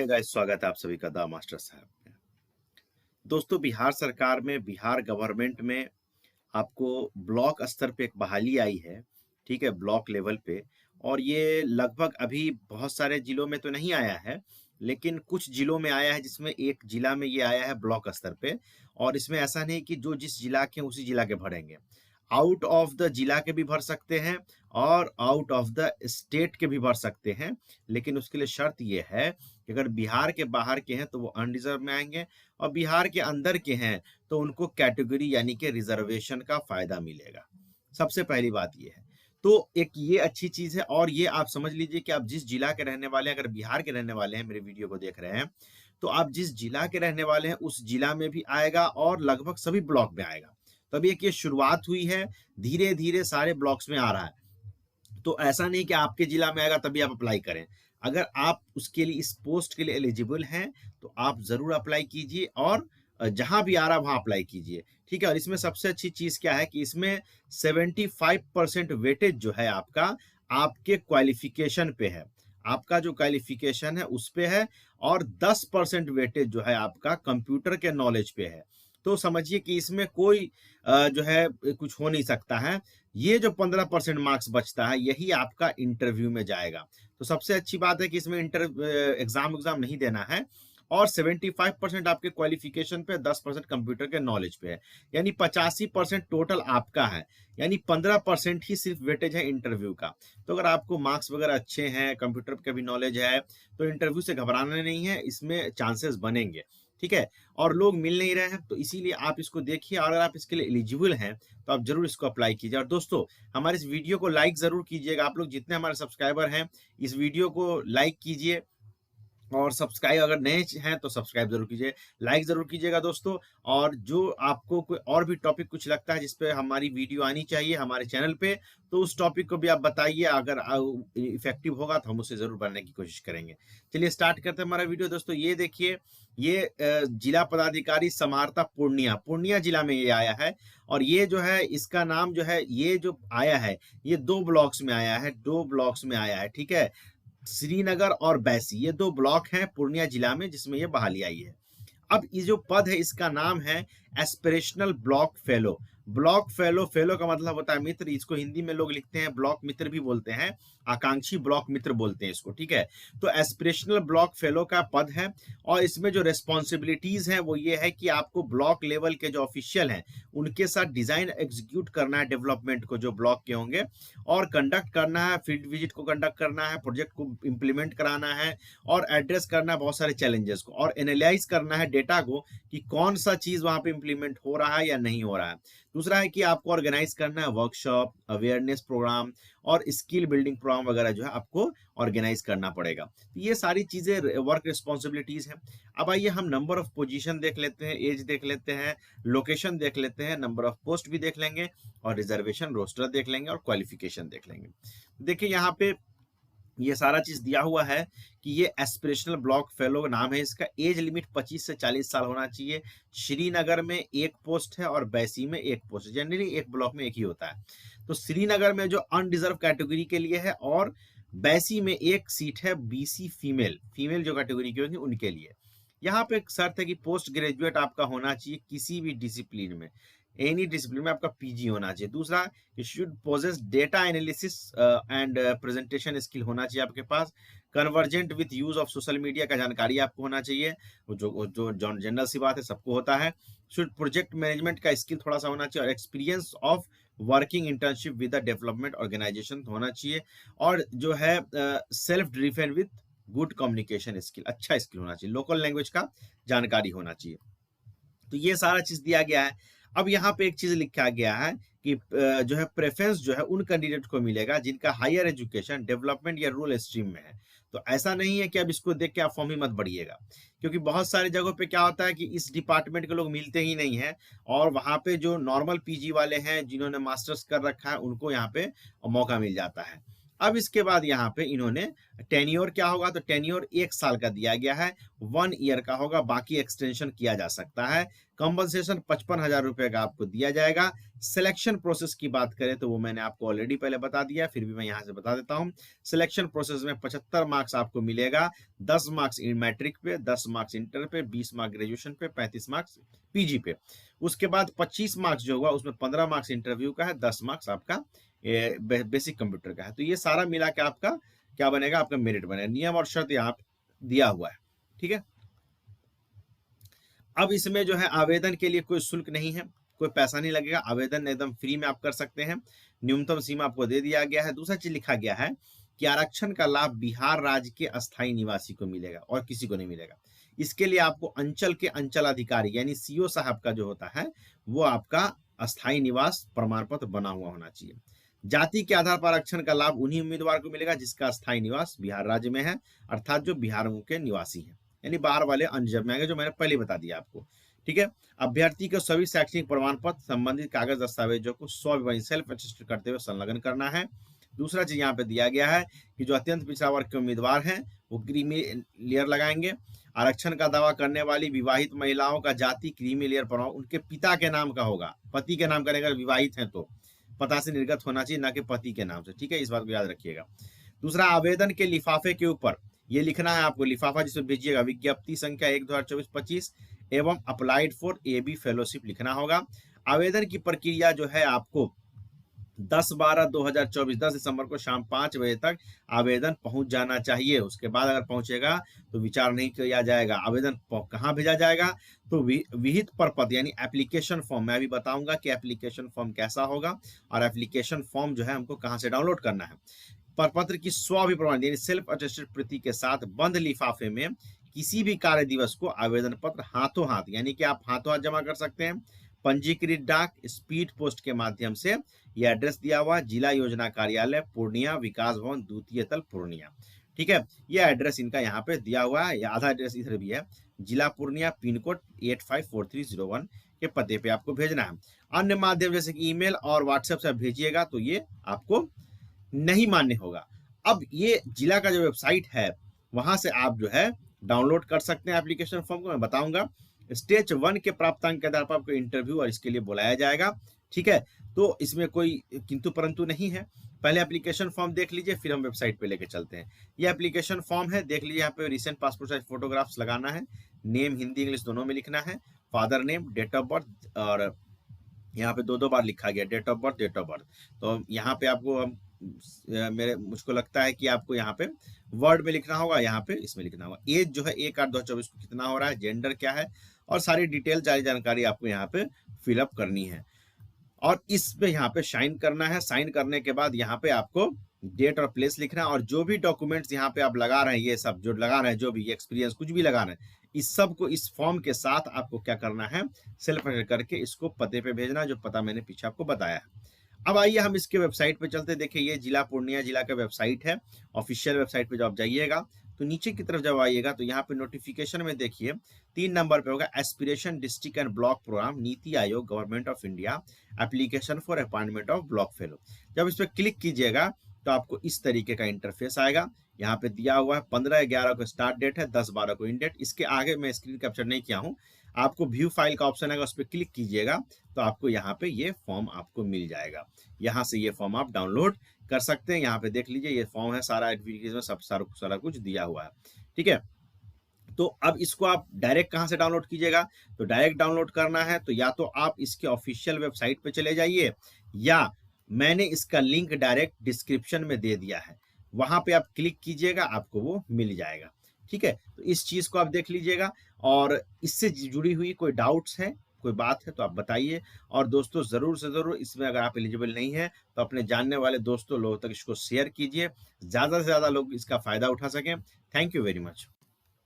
है गाइस, स्वागत है आप सभी का द मास्टर साहब में। दोस्तों, बिहार सरकार में, बिहार गवर्नमेंट में आपको ब्लॉक स्तर पे एक बहाली आई है, ठीक है, ब्लॉक लेवल पे। और ये लगभग अभी बहुत सारे जिलों में तो नहीं आया है, लेकिन कुछ जिलों में आया है, जिसमें एक जिला में ये आया है ब्लॉक स्तर पे। और इसमें ऐसा नहीं कि जो जिस जिला के हैं, उसी जिला के भरेंगे। आउट ऑफ द जिला के भी भर सकते हैं और आउट ऑफ द स्टेट के भी भर सकते हैं, लेकिन उसके लिए शर्त ये है कि अगर बिहार के बाहर के हैं तो वो अनरिजर्व में आएंगे, और बिहार के अंदर के हैं तो उनको कैटेगरी यानी कि रिजर्वेशन का फायदा मिलेगा। सबसे पहली बात ये है। तो एक ये अच्छी चीज है। और ये आप समझ लीजिए कि आप जिस जिला के रहने वाले हैं, अगर बिहार के रहने वाले हैं, मेरे वीडियो को देख रहे हैं, तो आप जिस जिला के रहने वाले हैं उस जिला में भी आएगा और लगभग सभी ब्लॉक में आएगा। तो अभी एक ये शुरुआत हुई है, धीरे धीरे सारे ब्लॉक्स में आ रहा है। तो ऐसा नहीं कि आपके जिला में आएगा तभी आप अप्लाई करें। अगर आप उसके लिए, इस पोस्ट के लिए एलिजिबल हैं, तो आप जरूर अप्लाई कीजिए और जहां भी आ रहा है वहां अप्लाई कीजिए, ठीक है। और इसमें सबसे अच्छी चीज क्या है कि इसमें 75% वेटेज जो है आपका, आपके क्वालिफिकेशन पे है। आपका जो क्वालिफिकेशन है उस पे है, और 10% वेटेज जो है आपका कंप्यूटर के नॉलेज पे है। तो समझिए कि इसमें कोई जो है कुछ हो नहीं सकता है। ये जो 15% मार्क्स बचता है, यही आपका इंटरव्यू में जाएगा। तो सबसे अच्छी बात है कि इसमें एग्जाम नहीं देना है। और 75% आपके क्वालिफिकेशन पे, 10% कंप्यूटर के नॉलेज पे है, यानी 85% टोटल आपका है। यानी 15% ही सिर्फ वेटेज है इंटरव्यू का। तो अगर आपको मार्क्स वगैरह अच्छे हैं, कंप्यूटर का भी नॉलेज है, तो इंटरव्यू से घबराना नहीं है, इसमें चांसेस बनेंगे, ठीक है। और लोग मिल नहीं रहे हैं, तो इसीलिए आप इसको देखिए, और अगर आप इसके लिए एलिजिबल हैं तो आप जरूर इसको अप्लाई कीजिए। और दोस्तों, हमारे इस वीडियो को लाइक जरूर कीजिएगा। आप लोग जितने हमारे सब्सक्राइबर हैं, इस वीडियो को लाइक कीजिए, और सब्सक्राइब, अगर नए हैं तो सब्सक्राइब जरूर कीजिए, लाइक जरूर कीजिएगा दोस्तों। और जो आपको कोई और भी टॉपिक कुछ लगता है जिसपे हमारी वीडियो आनी चाहिए हमारे चैनल पे, तो उस टॉपिक को भी आप बताइए। अगर इफेक्टिव होगा तो हम उसे जरूर बनने की कोशिश करेंगे। चलिए स्टार्ट करते हैं हमारा वीडियो। दोस्तों ये देखिए, ये जिला पदाधिकारी समाहर्ता पूर्णिया, पूर्णिया जिला में ये आया है। और ये जो है, इसका नाम जो है, ये जो आया है, ये 2 ब्लॉक्स में आया है, 2 ब्लॉक्स में आया है, ठीक है। श्रीनगर और बैसी, ये 2 ब्लॉक हैं पूर्णिया जिला में, जिसमें ये बहाली आई है। अब ये जो पद है, इसका नाम है aspirational block fellow. Block fellow, fellow का मतलब होता है मित्र, इसको हिंदी में लोग लिखते हैं ब्लॉक मित्र भी बोलते हैं, आकांक्षी ब्लॉक मित्र बोलते हैं इसको, ठीक है। तो एस्पिरेशनल ब्लॉक फेलो का पद है। और इसमें जो रिस्पॉन्सिबिलिटीज हैं वो ये है कि आपको ब्लॉक लेवल के जो ऑफिशियल हैं उनके साथ डिजाइन एग्जीक्यूट करना है, डेवलपमेंट को, जो ब्लॉक के होंगे, और कंडक्ट करना है, फील्ड विजिट को कंडक्ट करना है, प्रोजेक्ट को इंप्लीमेंट कराना है, और एड्रेस करना है बहुत सारे चैलेंजेस को, और एनालाइज करना है डेटा को कि कौन सा चीज वहां पे इंप्लीमेंट हो रहा है या नहीं हो रहा है। दूसरा है कि आपको ऑर्गेनाइज करना है वर्कशॉप, अवेयरनेस प्रोग्राम और स्किल बिल्डिंग प्रोग्राम वगैरह जो है आपको ऑर्गेनाइज करना पड़ेगा। तो ये सारी चीजें वर्क रिस्पॉन्सिबिलिटीज हैं। अब आइए हम नंबर ऑफ पोजीशन देख लेते हैं, एज देख लेते हैं, लोकेशन देख लेते हैं, नंबर ऑफ पोस्ट भी देख लेंगे, और रिजर्वेशन रोस्टर देख लेंगे, और क्वालिफिकेशन देख लेंगे। देखिए यहाँ पे ये सारा चीज दिया हुआ है कि ये एस्पिरेशनल ब्लॉक फेलो नाम है इसका। एज लिमिट 25 से 40 साल होना चाहिए। श्रीनगर में 1 पोस्ट है और बैसी में 1 पोस्ट है। जनरली एक ब्लॉक में एक ही होता है। तो श्रीनगर में जो अनडिजर्व कैटेगरी के लिए है, और बैसी में 1 सीट है बीसी फीमेल, फीमेल जो कैटेगरी की होगी उनके लिए। यहाँ पे एक शर्त है कि पोस्ट ग्रेजुएट आपका होना चाहिए किसी भी डिसिप्लिन में, एनी डिसिप्लिन में आपका पीजी होना चाहिए। दूसरा, you should possess data analysis and presentation skill होना चाहिए आपके पास। Convergent with use of social media का जानकारी आपको होना चाहिए, जो जनरल सी बात है, सबको होता है। शुड प्रोजेक्ट मैनेजमेंट का स्किल थोड़ा सा होना चाहिए, और experience of working internship with the development organisation होना चाहिए। और जो है self driven with good communication skill, अच्छा स्किल होना चाहिए, लोकल लैंग्वेज का जानकारी होना चाहिए। तो ये सारा चीज दिया गया है। अब यहाँ पे एक चीज लिखा गया है कि जो है प्रेफरेंस जो है उन कैंडिडेट को मिलेगा जिनका हायर एजुकेशन, डेवलपमेंट या रूरल स्ट्रीम में है। तो ऐसा नहीं है कि अब इसको देख के आप फॉर्म ही मत भरिएगा, क्योंकि बहुत सारी जगहों पे क्या होता है कि इस डिपार्टमेंट के लोग मिलते ही नहीं है, और वहां पे जो नॉर्मल पीजी वाले हैं जिन्होंने मास्टर्स कर रखा है उनको यहाँ पे मौका मिल जाता है। अब इसके बाद यहाँ पे इन्होंने टेन्योर क्या होगा, तो टेन्योर 1 साल का दिया गया है, 1 ईयर का होगा, बाकी एक्सटेंशन किया जा सकता है। कंपनसेशन 55,000 रुपए का आपको दिया जाएगा। सिलेक्शन प्रोसेस की बात करें तो वो मैंने आपको ऑलरेडी पहले बता दिया, फिर भी मैं यहाँ से बता देता हूँ। सिलेक्शन प्रोसेस में 75 मार्क्स आपको मिलेगा, 10 मार्क्स मैट्रिक पे, 10 मार्क्स इंटर पे, 20 मार्क्स ग्रेजुएशन पे, 35 मार्क्स पीजी पे। उसके बाद 25 मार्क्स जो होगा उसमें 15 मार्क्स इंटरव्यू का है, 10 मार्क्स आपका बेसिक कंप्यूटर का है। तो ये सारा मिला के आपका क्या बनेगा, आपका मेरिट बनेगा। नियम और शर्त यहाँ दिया हुआ है, ठीक है। अब इसमें जो है आवेदन के लिए कोई शुल्क नहीं है, कोई पैसा नहीं लगेगा, आवेदन एकदम फ्री में आप कर सकते हैं। न्यूनतम सीमा आपको दे दिया गया है। दूसरा चीज लिखा गया है कि आरक्षण का लाभ बिहार राज्य के अस्थायी निवासी को मिलेगा और किसी को नहीं मिलेगा। इसके लिए आपको अंचल के अंचल अधिकारी यानी सीओ साहब का जो होता है वो आपका अस्थायी निवास प्रमाण पत्र बना हुआ होना चाहिए। जाति के आधार पर आरक्षण का लाभ उन्हीं उम्मीदवार को मिलेगा जिसका अस्थायी निवास बिहार राज्य में है, अर्थात जो बिहार के निवासी हैं, यानी बाहर वाले अनरिजर्व में आएंगे, जो मैंने पहले बता दिया आपको, ठीक है। अभ्यर्थी को सभी शैक्षणिक प्रमाण पत्र संबंधित कागज दस्तावेजों को सेल्फ अटेस्ट करते हुए संलग्न करना है। दूसरा चीज यहाँ पे दिया गया है कि जो अत्यंत पिछड़ा वर्ग के उम्मीदवार हैं वो क्रीमी लेयर लगाएंगे। आरक्षण का दावा करने वाली विवाहित महिलाओं का जाति क्रीमी लेयर प्रमाण उनके पिता के नाम का होगा, पति के नाम करेगा, विवाहित है तो पता से निर्गत होना चाहिए, ना कि पति के नाम से, ठीक है, इस बात को याद रखिएगा। दूसरा, आवेदन के लिफाफे के ऊपर ये लिखना है आपको, लिफाफा जिसमें भेजिएगा विज्ञप्ति संख्या 1/2024-25 एवं अप्लाइड फॉर AB फेलोशिप लिखना होगा। आवेदन की प्रक्रिया जो है आपको 10/12/2024 10 दिसंबर को शाम 5 बजे तक आवेदन पहुंच जाना चाहिए। उसके बाद अगर पहुंचेगा तो विचार नहीं किया जाएगा। आवेदन कहाँ भेजा जाएगा, तो विहित प्रपत्र यानी एप्लीकेशन फॉर्म, मैं अभी बताऊंगा कि एप्लीकेशन फॉर्म कैसा होगा और एप्लीकेशन फॉर्म जो है हमको कहाँ से डाउनलोड करना है। प्रपत्र की स्वाभिप्रमाण यानी सेल्फ अटेस्टेड प्रति के साथ बंद लिफाफे में किसी भी कार्य दिवस को आवेदन पत्र हाथों हाथ, यानी कि आप हाथों हाथ जमा कर सकते हैं, पंजीकृत डाक स्पीड पोस्ट के माध्यम से। यह एड्रेस दिया हुआ जिला योजना कार्यालय पूर्णिया, विकास भवन, द्वितीय तल, पूर्णिया, ठीक है। यह एड्रेस इनका यहाँ पे दिया हुआ है, आधा एड्रेस इधर भी है, जिला पूर्णिया, पिन कोड 854301 के पते पे आपको भेजना है। अन्य माध्यम जैसे कि ईमेल और व्हाट्सएप से भेजिएगा तो ये आपको नहीं मान्य होगा। अब ये जिला का जो वेबसाइट है वहां से आप जो है डाउनलोड कर सकते हैं एप्लीकेशन फॉर्म को, मैं बताऊंगा। स्टेज 1 के प्राप्तांक के आधार पर आपको इंटरव्यू और इसके लिए बुलाया जाएगा, ठीक है। तो इसमें कोई किंतु परंतु नहीं है। पहले एप्लीकेशन फॉर्म देख लीजिए, फिर हम वेबसाइट पे लेके चलते हैं। ये एप्लीकेशन फॉर्म है, देख लीजिए, यहाँ पे रिसेंट पासपोर्ट साइज फोटोग्राफ्स लगाना है, नेम हिंदी इंग्लिश दोनों में लिखना है, father name, date of birth, और यहाँ पे 2 बार लिखा गया डेट ऑफ बर्थ। तो यहाँ पे आपको मुझको लगता है कि आपको यहाँ पे वर्ड में लिखना होगा, यहाँ पे इसमें लिखना होगा। एज जो है 1/8/2024 को कितना हो रहा है, जेंडर क्या है, और सारी डिटेल सारी जानकारी आपको यहाँ पे फिलअप करनी है और इस पे यहाँ पे साइन करना है। साइन करने के बाद यहाँ पे आपको डेट और प्लेस लिखना है, और जो भी डॉक्यूमेंट्स यहाँ पे आप लगा रहे हैं, ये सब जो लगा रहे हैं, जो भी एक्सपीरियंस कुछ भी लगा रहे हैं, इस सब को इस फॉर्म के साथ आपको क्या करना है, सेल्फ करके इसको पते पे भेजना, जो पता मैंने पीछे आपको बताया है। अब आइए हम इसके वेबसाइट पे चलते। देखिए, ये जिला पूर्णिया जिला का वेबसाइट है, ऑफिशियल वेबसाइट पे जब आप जाइएगा तो नीचे की तरफ जब आइएगा तो यहाँ पे नोटिफिकेशन में देखिए 3 नंबर पे होगा aspiration district and block programme, NITI Aayog, government of India, application for appointment of block fellow. जब इस पर क्लिक कीजिएगा तो आपको इस तरीके का इंटरफेस आएगा। यहाँ पे दिया हुआ है 15/11 को स्टार्ट डेट है, 10/12 को इन डेट। इसके आगे मैं स्क्रीन कैप्चर नहीं किया हूँ, आपको व्यू फाइल का ऑप्शन आएगा, उस पर क्लिक कीजिएगा तो आपको यहाँ पे ये फॉर्म आपको मिल जाएगा। यहाँ से ये फॉर्म आप डाउनलोड कर सकते हैं। यहाँ पे देख लीजिए, ये फॉर्म है, सारा एडवर्टाइजमेंट में सब सारा कुछ दिया हुआ है, ठीक है। तो अब इसको आप डायरेक्ट कहाँ से डाउनलोड कीजिएगा, तो डायरेक्ट डाउनलोड करना है तो या तो आप इसके ऑफिशियल वेबसाइट पे चले जाइए, या मैंने इसका लिंक डायरेक्ट डिस्क्रिप्शन में दे दिया है, वहां पे आप क्लिक कीजिएगा, आपको वो मिल जाएगा, ठीक है। तो इस चीज को आप देख लीजिएगा, और इससे जुड़ी हुई कोई डाउट्स है, कोई बात है तो आप बताइए। और दोस्तों, जरूर से जरूर इसमें अगर आप एलिजिबल नहीं है तो अपने जानने वाले दोस्तों लोगों तक इसको शेयर कीजिए, ज्यादा से ज्यादा लोग इसका फायदा उठा सकें। Thank you very much.